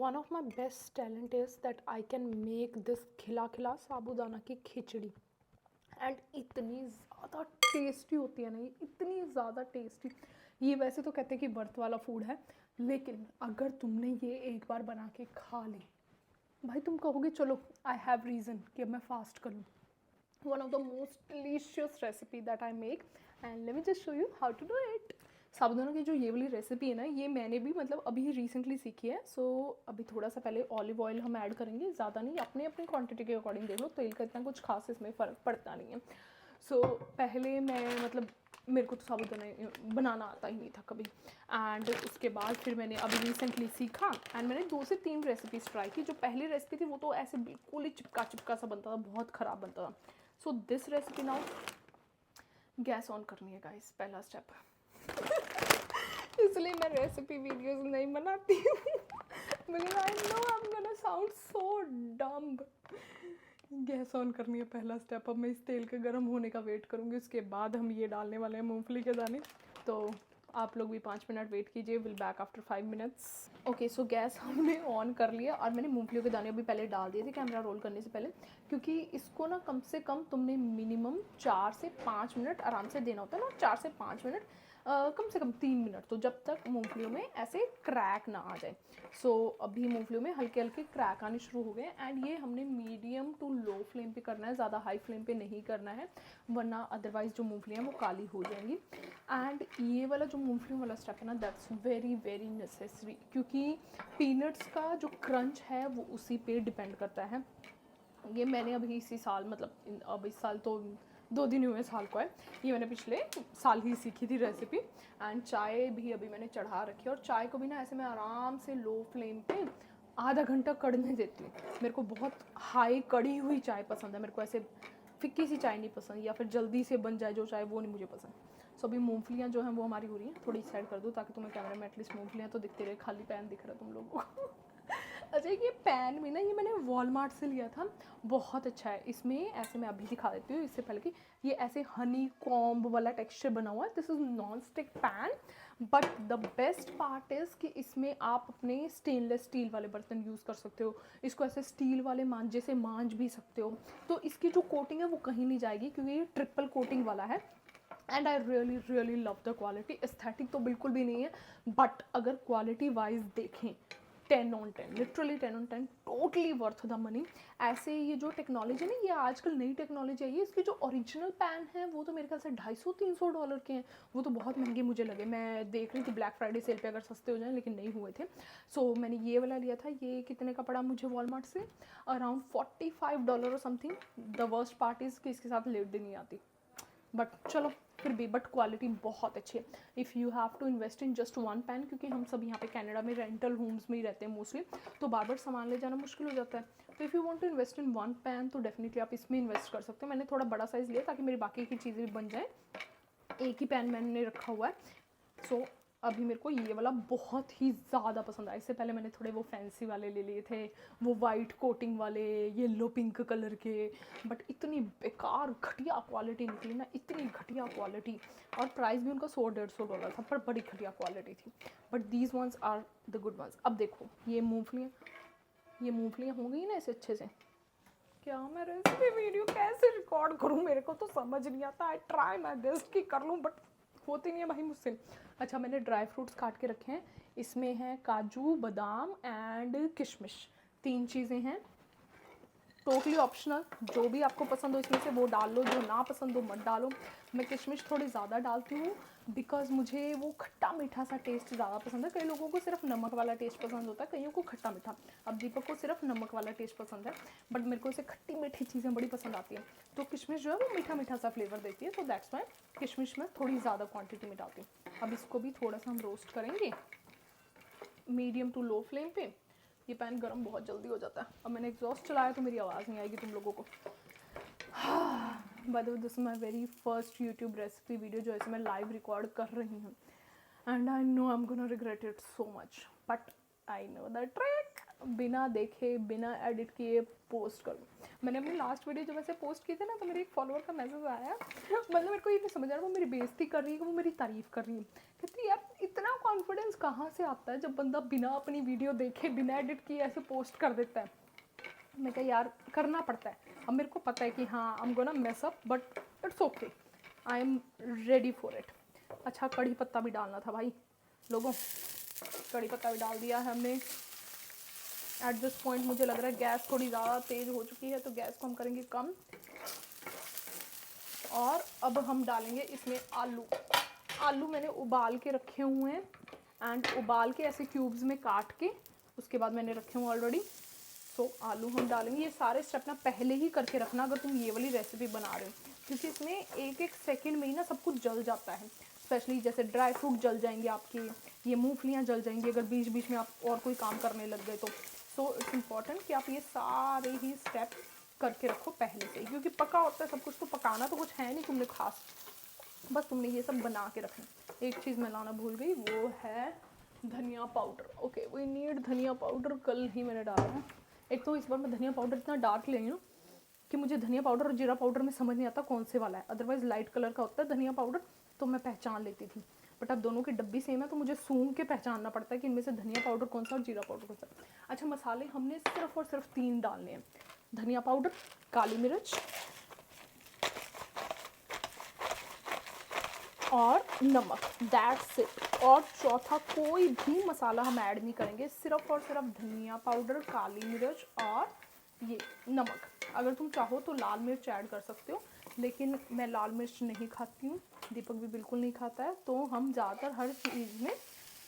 one of my best talent is that I can make this खिला खिला साबूदाना की खिचड़ी and इतनी ज़्यादा टेस्टी होती है ना ये, इतनी ज़्यादा टेस्टी। ये वैसे तो कहते हैं कि व्रत वाला फूड है, लेकिन अगर तुमने ये एक बार बना के खा ली भाई, तुम कहोगे चलो आई हैव रीज़न कि अब मैं फास्ट कर लूँ। One of the most delicious recipe that I make and let me just show you how to do it. साबूदाना की जो ये वाली रेसिपी है ना, ये मैंने भी मतलब अभी रिसेंटली सीखी है। सो अभी थोड़ा सा पहले ऑलिव ऑयल हम ऐड करेंगे, ज़्यादा नहीं, अपनी अपनी क्वांटिटी के अकॉर्डिंग देख लो, तेल का इतना कुछ खास इसमें फ़र्क पड़ता नहीं है। सो पहले मैं मतलब मेरे को तो साबूदाना बनाना आता ही नहीं था कभी, एंड उसके बाद फिर मैंने अभी रिसेंटली सीखा एंड मैंने 2 से 3 रेसिपीज़ ट्राई की। जो पहली रेसिपी थी वो तो ऐसे बिल्कुल ही चिपका चिपका सा बनता था, बहुत ख़राब बनता था। So this recipe now, gas on करनी है गाइस, पहला स्टेप। इसलिए मैं रेसिपी वीडियोस नहीं बनाती हूँ because I know I am gonna sound so dumb. Gas on करनी है, पहला स्टेप। अब मैं इस तेल के गर्म होने का वेट करूँगी, उसके बाद हम ये डालने वाले हैं मूंगफली के दाने। तो आप लोग भी 5 मिनट वेट कीजिए, will back after 5 minutes. Okay, so gas हमने ऑन कर लिया और मैंने मूंगफलियों के दाने अभी पहले डाल दिए थे कैमरा रोल करने से पहले, क्योंकि इसको ना कम से कम तुमने मिनिमम 4 से 5 मिनट आराम से देना होता है ना, 4 से 5 मिनट, कम से कम 3 मिनट, तो जब तक मूंगफलियों में ऐसे क्रैक ना आ जाए। सो अभी मूंगफलियों में हल्के हल्के क्रैक आने शुरू हो गए एंड ये हमने मीडियम टू लो फ्लेम पे करना है, ज़्यादा हाई फ्लेम पे नहीं करना है, वरना अदरवाइज़ जो मूंगफलियाँ वो काली हो जाएंगी। एंड ये वाला जो मूंगफलियों वाला स्टेप है ना, दैट्स वेरी वेरी नेसेसरी, क्योंकि पीनट्स का जो क्रंच है वो उसी पे डिपेंड करता है। ये मैंने अभी इसी साल, मतलब अब इस साल तो 2 दिन हुए साल को है, ये मैंने पिछले साल ही सीखी थी रेसिपी। एंड चाय भी अभी मैंने चढ़ा रखी है, और चाय को भी ना ऐसे मैं आराम से लो फ्लेम पे आधा घंटा कढ़ने देती हूँ। मेरे को बहुत हाई कड़ी हुई चाय पसंद है, मेरे को ऐसे फिक्की सी चाय नहीं पसंद, या फिर जल्दी से बन जाए जो चाय, वो नहीं मुझे पसंद। सो अभी मूंगफलियाँ जो हैं वो हमारी हो रही हैं, थोड़ी साइड कर दूँ ताकि तुम्हें कैमरे में एटलीस्ट मूंगफलियाँ तो दिखते रहे, खाली पैन दिख रहा है तुम लोगों को अच्छा, ये पैन भी ना, ये मैंने वॉलमार्ट से लिया था, बहुत अच्छा है। इसमें ऐसे मैं अभी दिखा देती हूँ इससे पहले कि ये ऐसे हनी कॉम्ब वाला टेक्सचर बना हुआ है। This is non stick pan, but the best part is कि इसमें आप अपने स्टेनलेस स्टील वाले बर्तन यूज़ कर सकते हो, इसको ऐसे स्टील वाले मांझे से मांझ भी सकते हो। तो इसकी जो कोटिंग है वो कहीं नहीं जाएगी, क्योंकि ये ट्रिपल कोटिंग वाला है। And I really really love the quality. Aesthetic तो बिल्कुल भी नहीं है, बट अगर क्वालिटी वाइज देखें 10 on 10, literally 10 on 10, totally worth the money. ऐसे ये जो टेक्नोलॉजी है ना, ये आजकल नई टेक्नोलॉजी आई है, इसके जो ओरिजिनल पैन है वो तो मेरे ख्याल से $250-300 के हैं, वो तो बहुत महंगे मुझे लगे। मैं देख रही थी ब्लैक फ्राइडे सेल पे अगर सस्ते हो जाएं, लेकिन नहीं हुए थे। सो मैंने ये वाला लिया था। ये कितने का पड़ा मुझे वॉलमार्ट से? अराउंड $45 और something. The worst part is कि इसके साथ लिड नहीं आती, बट चलो फिर भी, बट क्वालिटी बहुत अच्छी है। If you have to invest in just one pen, क्योंकि हम सब यहाँ पे कनाडा में रेंटल होम्स में ही रहते हैं मोस्टली, तो बार बार सामान ले जाना मुश्किल हो जाता है। तो if you want to invest in one pen तो डेफिनेटली आप इसमें इन्वेस्ट कर सकते हो। मैंने थोड़ा बड़ा साइज़ लिया ताकि मेरी बाकी की चीज़ें भी बन जाए। एक ही पैन मैंने रखा हुआ है। सो अभी मेरे को ये वाला बहुत ही ज़्यादा पसंद आया। इससे पहले मैंने थोड़े वो फैंसी वाले ले लिए थे, वो वाइट कोटिंग वाले, येलो पिंक कलर के, बट इतनी बेकार घटिया क्वालिटी निकली ना, इतनी घटिया क्वालिटी, और प्राइस भी उनका $100-150 था, पर बड़ी घटिया क्वालिटी थी। But these ones are the good ones. अब देखो ये मूँगफलियाँ हो गई ना ऐसे अच्छे से। क्या मैं रेसिपी वीडियो कैसे रिकॉर्ड करूँ, मेरे को तो समझ नहीं आता। आई ट्राई माई बेस्ट कि कर लूँ, बट होती नहीं है भाई मुझसे। अच्छा, मैंने ड्राई फ्रूट्स काट के रखे हैं। इसमें है काजू, बादाम एंड किशमिश, 3 चीज़ें हैं, टोटली ऑप्शनल। जो भी आपको पसंद हो इसमें से वो डाल लो, जो ना पसंद हो मत डालो। मैं किशमिश थोड़ी ज़्यादा डालती हूँ बिकॉज मुझे वो खट्टा मीठा सा टेस्ट ज़्यादा पसंद है। कई लोगों को सिर्फ नमक वाला टेस्ट पसंद होता है, कईयों को खट्टा मीठा। अब दीपक को सिर्फ नमक वाला टेस्ट पसंद है, बट मेरे को इसे खट्टी मीठी चीज़ें बड़ी पसंद आती हैं। तो किशमिश जो है वो मीठा मीठा सा फ्लेवर देती है, तो दैट्स वाई किशमिश में थोड़ी ज़्यादा क्वान्टिटी में डालती हूँ। अब इसको भी थोड़ा सा हम रोस्ट करेंगे मीडियम टू लो फ्लेम पे। ये पैन गर्म बहुत जल्दी हो जाता है। अब मैंने एग्जॉस्ट चलाया तो मेरी आवाज़ नहीं आएगी तुम लोगों को। By the way, this is my very first YouTube recipe video जो ऐसे मैं लाइव रिकॉर्ड कर रही हूँ, and I know I am gonna regret it so much, but I know the trick. बिना देखे बिना एडिट किए पोस्ट करूँ। मैंने अपनी लास्ट वीडियो जब ऐसे पोस्ट की थी ना, तो मेरे एक फॉलोअर का मैसेज आया, मतलब मेरे को ये नहीं समझ आ रहा वो मेरी बेइज्जती कर रही है कि वो मेरी तारीफ़ कर रही है। कहती यार इतना कॉन्फिडेंस कहाँ से आता है जब बंदा बिना अपनी वीडियो देखे बिना एडिट किए ऐसे पोस्ट कर देता है। मैं कहा यार करना पड़ता है। अब मेरे को पता है कि हाँ I am gonna mess up but it's okay, I am ready for it. अच्छा कड़ी पत्ता भी डालना था भाई लोगों, कड़ी पत्ता भी डाल दिया है हमने। एट दिस पॉइंट मुझे लग रहा है गैस थोड़ी ज़्यादा तेज़ हो चुकी है, तो गैस को हम करेंगे कम। और अब हम डालेंगे इसमें आलू। आलू मैंने उबाल के रखे हुए हैं एंड उबाल के ऐसे क्यूब्स में काट के उसके बाद मैंने रखे हुए ऑलरेडी। सो आलू हम डालेंगे। ये सारे स्टेप ना पहले ही करके रखना अगर तुम ये वाली रेसिपी बना रहे हो, क्योंकि इसमें एक एक सेकंड में ही ना सब कुछ जल जाता है। स्पेशली जैसे ड्राई फ्रूट जल जाएंगे आपके, ये मूंगफलियाँ जल जाएंगी अगर बीच बीच में आप और कोई काम करने लग गए तो। सो इट्स इम्पॉर्टेंट कि आप ये सारे ही स्टेप करके रखो पहले से, क्योंकि पका होता है सब कुछ, तो पकाना तो कुछ है नहीं तुमने खास, बस तुमने ये सब बना के रखना। एक चीज़ मैं लाना भूल गई, वो है धनिया पाउडर। ओके वी नीड धनिया पाउडर, कल ही मैंने डाला है। एक तो इस बार मैं धनिया पाउडर इतना डार्क ले हूँ कि मुझे धनिया पाउडर और जीरा पाउडर में समझ नहीं आता कौन से वाला है। अदरवाइज लाइट कलर का होता है धनिया पाउडर तो मैं पहचान लेती थी, बट अब दोनों की डब्बी सेम है तो मुझे सूंघ के पहचानना पड़ता है कि इनमें से धनिया पाउडर कौन सा और जीरा पाउडर कौन सा। अच्छा मसाले हमने सिर्फ और सिर्फ 3 डालने हैं, धनिया पाउडर, काली मिर्च और नमक, दैट्स इट। और चौथा कोई भी मसाला हम ऐड नहीं करेंगे, सिर्फ और सिर्फ धनिया पाउडर, काली मिर्च और ये नमक। अगर तुम चाहो तो लाल मिर्च ऐड कर सकते हो, लेकिन मैं लाल मिर्च नहीं खाती हूँ, दीपक भी बिल्कुल नहीं खाता है, तो हम ज़्यादातर हर चीज़ में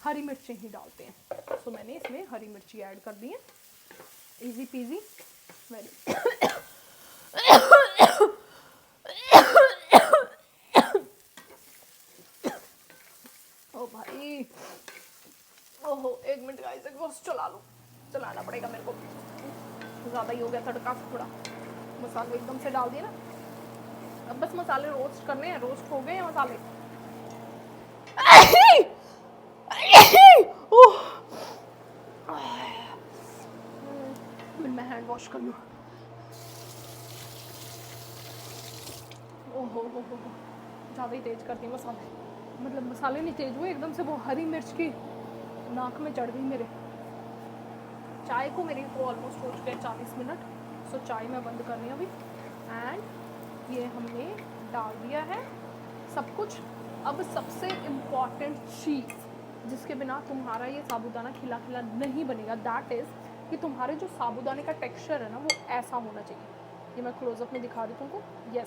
हरी मिर्चें ही डालते हैं। तो मैंने इसमें हरी मिर्ची ऐड कर दी है। इजी पीजी वेरी ओ भाई ओहो 1 मिनट गाइस, एग्जॉस्ट चला लो, चलाना पड़ेगा मेरे को, ज़्यादा ही हो गया तड़का। थोड़ा मसाले एकदम से डाल दिए ना, अब बस मसाले रोस्ट करने हैं। रोस्ट हो गए हैं मसाले। मैं हैंड वॉश कर लूँ। ओहो हो ज़्यादा ही तेज़ कर दिए मसाले, मतलब मसाले नहीं तेज़ हुए एकदम से, वो हरी मिर्च की नाक में चढ़ गई मेरे। चाय को मेरे को ऑलमोस्ट हो चुके हैं 40 मिनट। सो चाय मैं बंद कर रही हूँ अभी। एंड ये हमने डाल दिया है सब कुछ। अब सबसे इम्पॉर्टेंट चीज़ जिसके बिना तुम्हारा ये साबूदाना खिला खिला नहीं बनेगा, दैट इज़ कि तुम्हारे जो साबूदाने का टेक्सचर है ना वो ऐसा होना चाहिए। ये मैं क्लोजअप में दिखा रही हूँ तुमको, ये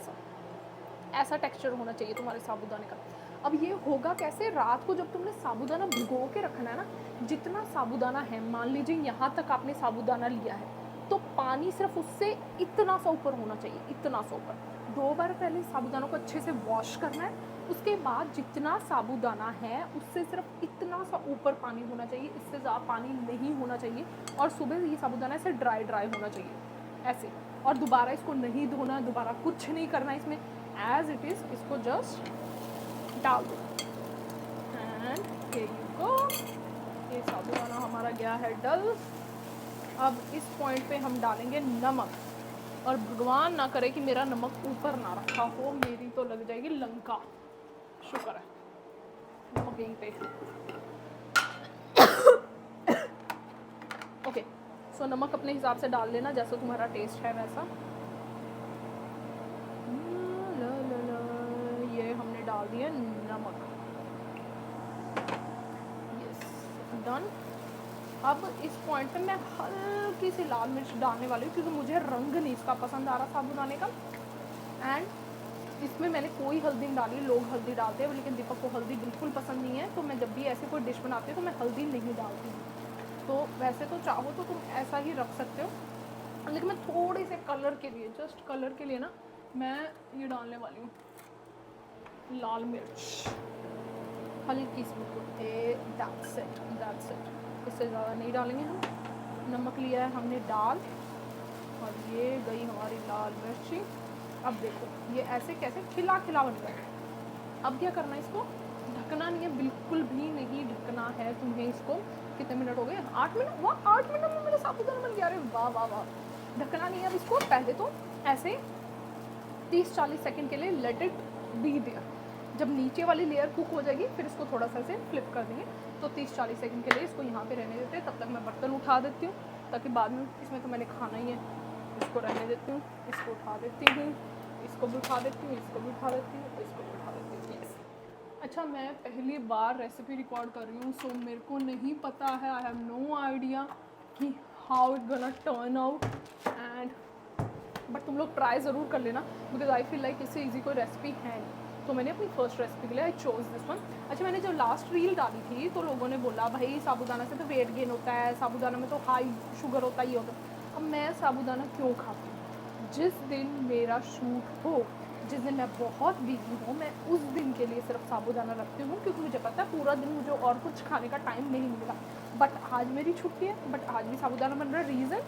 ऐसा टेक्सचर होना चाहिए तुम्हारे साबूदाने का। अब ये होगा कैसे, रात को जब तुमने साबूदाना भिगो के रखना है ना, जितना साबूदाना है, मान लीजिए यहाँ तक आपने साबूदाना लिया है, तो पानी सिर्फ उससे इतना सा ऊपर होना चाहिए, इतना सा ऊपर। 2 बार पहले साबूदाना को अच्छे से वॉश करना है, उसके बाद जितना साबूदाना है उससे सिर्फ इतना सा ऊपर पानी होना चाहिए, इससे ज़्यादा पानी नहीं होना चाहिए। और सुबह ये साबूदाना ऐसे ड्राई होना चाहिए ऐसे, और दोबारा इसको नहीं धोना, दोबारा कुछ नहीं करना इसमें, एज इट इज़ इसको जस्ट डाल दो एंड हियर यू गो। ये साबूदाना हमारा गया है डल। अब इस पॉइंट पे हम डालेंगे नमक, और भगवान ना करे कि मेरा नमक ऊपर ना रखा हो, मेरी तो लग जाएगी लंका। शुक्र है नमक यहीं पे। ओके सो नमक अपने हिसाब से डाल लेना, जैसा तुम्हारा टेस्ट है वैसा। ये हमने डाल दिया नमक, यस डन। अब इस पॉइंट पे मैं हल्की सी लाल मिर्च डालने वाली हूँ, क्योंकि मुझे रंग नहीं इसका पसंद आ रहा साबूदाने का। एंड इसमें मैंने कोई हल्दी नहीं डाली, लोग हल्दी डालते हैं लेकिन दीपक को हल्दी बिल्कुल पसंद नहीं है, तो मैं जब भी ऐसे कोई डिश बनाती हूँ तो मैं हल्दी नहीं डालती हूँ। तो वैसे तो चाहो तो तुम ऐसा ही रख सकते हो, लेकिन मैं थोड़े से कलर के लिए, जस्ट कलर के लिए ना, मैं ये डालने वाली हूँ लाल मिर्च हल्की सी, दैट्स इट। इससे ज़्यादा नहीं डालेंगे हम। नमक लिया है हमने डाल, और ये गई हमारी लाल मिर्ची। अब देखो ये ऐसे कैसे खिला खिला बन गया। अब क्या करना है, इसको ढकना नहीं है, बिल्कुल भी नहीं ढकना है तुम्हें इसको। कितने मिनट हो गए? 8 मिनट। वाह 8 मिनट में मेरा साबूदाना बन गया। अरे वाह वाह वाह। ढकना नहीं है अब इसको, पहले तो ऐसे 30-40 सेकंड के लिए लेट इट बी देयर। जब नीचे वाली लेयर कुक हो जाएगी फिर इसको थोड़ा सा से फ्लिप कर देंगे। तो 30-40 सेकंड के लिए इसको यहाँ पे रहने देते हैं। तब तक मैं बर्तन उठा देती हूँ, ताकि बाद में इसमें तो मैंने खाना ही है। इसको रहने देती हूँ, इसको उठा देती हूँ, इसको भी उठा देती हूँ, इसको भी उठा देती हूँ, इसको भी उठा देती हूँ। यस। अच्छा, मैं पहली बार रेसिपी रिकॉर्ड कर रही हूँ, सो मेरे को नहीं पता है, आई हैव नो आइडिया कि how it gonna turn out and but तुम लोग ट्राई ज़रूर कर लेना, बिकॉज आई फील लाइक इससे ईजी कोई रेसिपी है नहीं। तो मैंने अपनी फर्स्ट रेसिपी के लिए आई चोज दिस वन। अच्छा, मैंने जो लास्ट रील डाली थी तो लोगों ने बोला भाई साबूदाना से तो वेट गेन होता है, साबूदाना में तो हाई शुगर होता ही होता है। अब मैं साबूदाना क्यों खाती हूँ? जिस दिन मेरा शूट हो, जिस दिन मैं बहुत बिजी हूँ, मैं उस दिन के लिए सिर्फ साबूदाना रखती हूँ, क्योंकि मुझे पता है पूरा दिन मुझे और कुछ खाने का टाइम नहीं मिलेगा। बट आज मेरी छुट्टी है, बट आज भी साबूदाना बन रहा है। रीज़न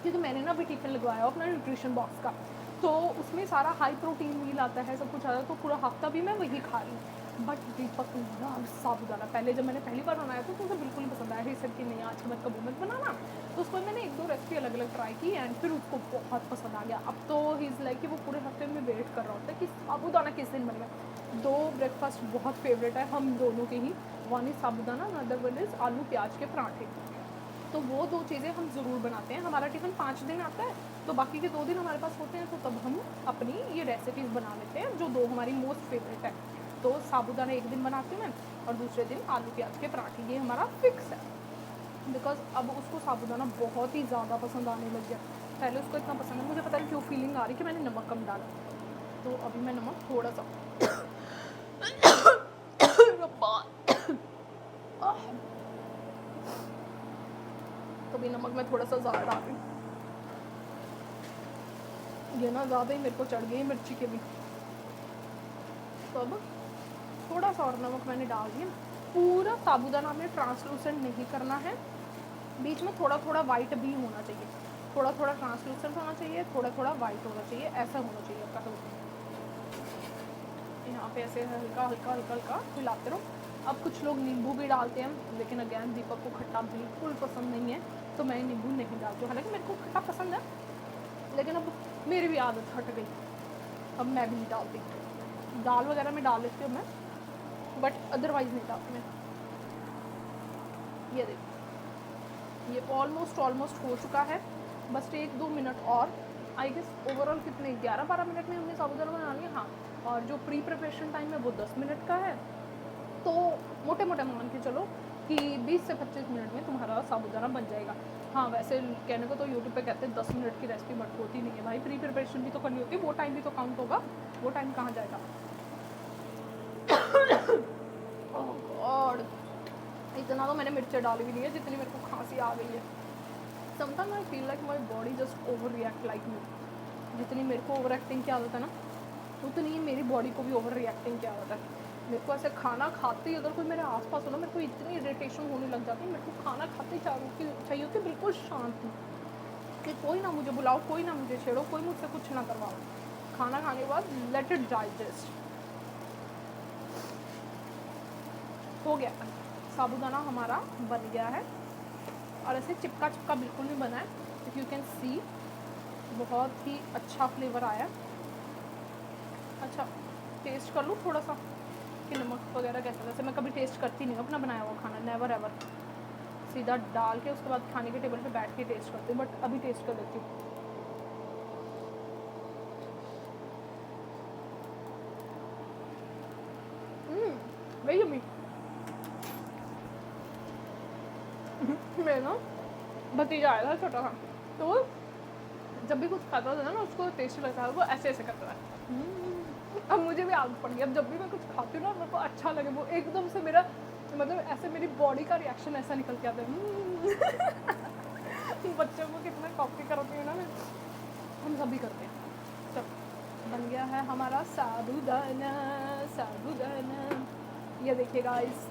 क्योंकि मैंने ना अभी टिफिन लगवाया हो अपना न्यूट्रिशन बॉक्स का, तो उसमें सारा हाई प्रोटीन मील आता है, सब कुछ आता है, तो पूरा हफ्ता भी मैं वही खा रही हूँ। बट दीपक लव साबूदाना। पहले जब मैंने पहली बार बनाया था तो उसे बिल्कुल नहीं पसंद आया, ही सर कि नहीं आज के बाद कबू मत बनाना। तो उसको मैंने 1-2 रेसिपी अलग अलग ट्राई की एंड फिर उसको बहुत पसंद आ गया। अब तो ही इज़ लाइक कि वो पूरे हफ्ते में वेट कर रहा होता है कि साबूदाना किस दिन बनेगा। 2 ब्रेकफास्ट बहुत फेवरेट है हम दोनों के ही, one is sabudana, other one is aloo pyaz के पराठे। तो वो 2 चीज़ें हम ज़रूर बनाते हैं। हमारा टिफ़िन 5 दिन आता है, तो बाकी के 2 दिन हमारे पास होते हैं, तो तब हम अपनी ये रेसिपीज़ बना लेते हैं जो 2 हमारी मोस्ट फेवरेट है। तो साबूदाना एक दिन बनाती हूँ मैं और दूसरे दिन आलू प्याज के पराठे, ये हमारा फिक्स है। बिकॉज अब उसको साबूदाना बहुत ही ज़्यादा पसंद आने लग गया। पहले उसको इतना पसंद है, मुझे पता नहीं क्यों फीलिंग आ रही कि मैंने नमक कम डाला, तो अभी मैं नमक थोड़ा सा तो भी नमक मैं थोड़ा सा ज़्यादा डाल रही हूँ। ये ना ज़्यादा ही मेरे को चढ़ गई मिर्ची के भी, तो अब थोड़ा सा और नमक मैंने डाल दिया। पूरा साबूदाना हमें ट्रांसलूसेंट नहीं करना है, बीच में थोड़ा थोड़ा वाइट भी होना चाहिए, थोड़ा थोड़ा ट्रांसलूसेंट होना चाहिए, थोड़ा थोड़ा वाइट होना चाहिए, ऐसा होना चाहिए आपका। तो यहाँ पे ऐसे हल्का हल्का हल्का हल्का हिलाते रहो। अब कुछ लोग नींबू भी डालते हैं, लेकिन अगैन दीपक को खट्टा बिल्कुल पसंद नहीं है, तो मैं नींबू नहीं डालती हूँ। हालांकि मेरे को खट्टा पसंद है, लेकिन अब मेरी भी आदत हट गई, अब मैं भी नहीं डालती। दाल वगैरह में डाल लेती हूँ मैं, बट अदरवाइज़ नहीं डालती मैं। ये देखो, ये ऑलमोस्ट हो चुका है, बस 1-2 मिनट और। आई गेस ओवरऑल कितने 11-12 मिनट में हमने साबूदाना बना लिया। हाँ, और जो प्री प्रिपरेशन टाइम है वो 10 मिनट का है, तो मोटे मोटे मान के चलो कि 20 से 25 मिनट में तुम्हारा साबूदाना बन जाएगा। हाँ, वैसे कहने को तो यूट्यूब पे कहते हैं 10 मिनट की रेसिपी, बट होती नहीं है भाई, प्री प्रिपरेशन भी तो करनी होती है, वो टाइम भी तो काउंट होगा, वो टाइम कहाँ जाएगा। ओह गॉड, इतना तो मैंने मिर्चें डाली भी नहीं है जितनी मेरे को खांसी आ गई है। Sometime I feel like my body just over react like me. जितनी मेरे को ओवर एक्टिंग की आदत है ना, उतनी ही मेरी बॉडी को भी ओवर रिएक्टिंग की आदत है। मेरे को ऐसे खाना खाते ही अगर कोई मेरे आसपास हो ना, मेरे को इतनी इरिटेशन होने लग जाती है। मेरे को खाना खाते ही चाहिए होती बिल्कुल शांति, कि कोई ना मुझे बुलाओ, कोई ना मुझे छेड़ो, कोई मुझसे कुछ ना करवाओ। खाना खाने के बाद लेट इट डाइजेस्ट। हो गया, साबूदाना हमारा बन गया है, और ऐसे चिपका चिपका बिल्कुल नहीं बना है, इफ़ यू कैन सी बहुत ही अच्छा फ्लेवर आया। अच्छा, टेस्ट कर लूँ थोड़ा सा कि नमक वगैरह कैसा। वैसे मैं कभी टेस्ट करती नहीं हूँ अपना बनाया हुआ खाना, नेवर एवर। सीधा डाल के उसके बाद खाने के टेबल पे बैठ के टेस्ट करती हूँ, बट अभी टेस्ट कर लेती हूँ। वही यम्मी। मेरा ना भतीजा आया था छोटा सा, तो जब भी कुछ खाता था ना उसको टेस्ट लगता है, वो ऐसे ऐसे करता है। अब मुझे भी आदत पड़ गई, अब जब भी मैं कुछ खाती हूँ ना मेरे को अच्छा लगे, वो एकदम से मेरा मतलब ऐसे मेरी बॉडी का रिएक्शन ऐसा निकल के आता है। बच्चों को कितना कॉपी करती हूँ ना मैं, हम सभी करते हैं। चल, बन गया है हमारा साबूदाना। साबूदाना ये देखिए गाइस,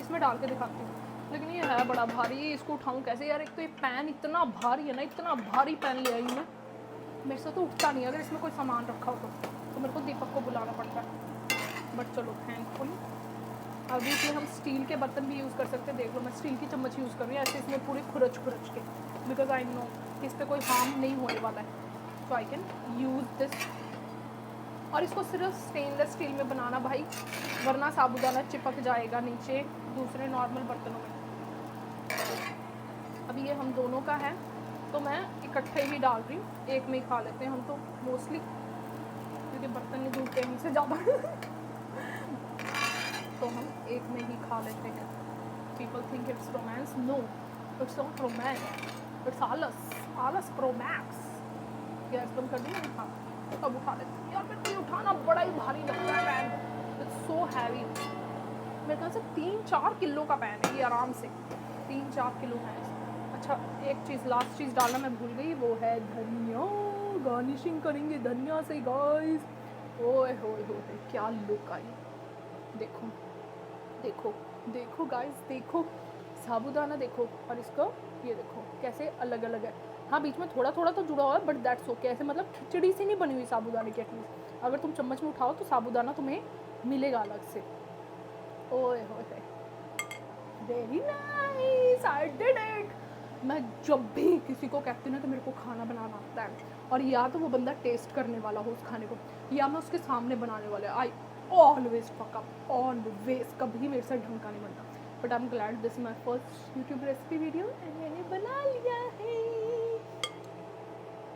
इसमें डाल के दिखाती हूँ, लेकिन ये है बड़ा भारी, इसको उठाऊँ कैसे यार। एक तो ये पैन इतना भारी है ना, इतना भारी पैन ले आई मैं, मेरे से तो उठता नहीं अगर इसमें कोई सामान रखा हो तो मेरे को दीपक को बुलाना पड़ता है। बट चलो थैंकफुली अभी इसमें हम स्टील के बर्तन भी यूज़ कर सकते हैं। देख लो मैं स्टील की चम्मच यूज़ कर रही हूँ, ऐसे इसमें पूरे खुरच के, बिकॉज आई नो कि इस पर कोई हार्म नहीं होने वाला है, सो आई कैन यूज़ दिस और इसको सिर्फ स्टेनलेस स्टील में बनाना भाई, वरना साबूदाना चिपक जाएगा नीचे दूसरे नॉर्मल बर्तनों में। अभी ये हम दोनों का है तो मैं इकट्ठे ही डाल रही हूँ, एक में ही खा लेते हैं हम तो मोस्टली, क्योंकि बर्तन नहीं धुलते हमसे ज़्यादा तो हम एक में ही खा लेते हैं। People think it's romance, no it's not romance, it's आलस प्रो मैक्स। गैस बंद कर दी मैंने, हाँ अब उठा लेते हैं यार। मेरे को उठाना बड़ा ही भारी लगता है पैन, इट्स सो हैवी। मेरे ख्याल से 3-4 किलो का पैन है ये आराम से, 3-4 किलो है। अच्छा एक चीज़, लास्ट चीज़ डालना मैं भूल गई, वो है धनिया। गार्निशिंग करेंगे धनिया से गाइस। ओए होए होए क्या लुक आई, देखो देखो देखो गाइस, देखो साबूदाना देखो, और इसको ये देखो कैसे अलग अलग है। हाँ बीच में थोड़ा थोड़ा तो जुड़ा हुआ है, बट दैट्स ओके। ऐसे मतलब खिचड़ी सी नहीं बनी हुई साबूदाने की। एटलीस्ट अगर तुम चम्मच में उठाओ तो साबूदाना तुम्हें मिलेगा अलग से। ओए होए very nice, I did it. मैं जब भी किसी को कहती हूँ ना कि मेरे को खाना बनाना आता है, और या तो वो बंदा टेस्ट करने वाला हो उस खाने को, या मैं उसके सामने बनाने वाला, I always fuck up, always. कभी मेरे से ढंग का नहीं बनता। But I am glad this is my first YouTube recipe video and मैंने बना लिया है।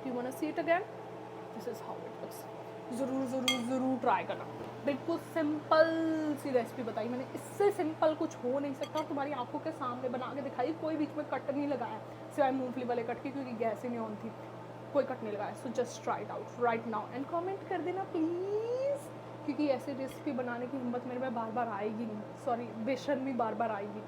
Do you want to see it again? This is how it looks. ज़रूर ज़रूर ज़रूर ट्राई करना। बिल्कुल सिंपल सी रेसिपी बताई मैंने, इससे सिंपल कुछ हो नहीं सकता। तुम्हारी आंखों के सामने बना के दिखाई, कोई बीच में कट नहीं लगाया सिवाय मूंगफली वाले कट के, क्योंकि गैस ही नहीं ऑन थी, कोई कट नहीं लगाया। So just try it out right now and comment कर देना प्लीज़, क्योंकि ऐसी रेसिपी बनाने की हिम्मत मेरे में बार बार आएगी नहीं। सॉरी बेशर्मी बार बार आएगी।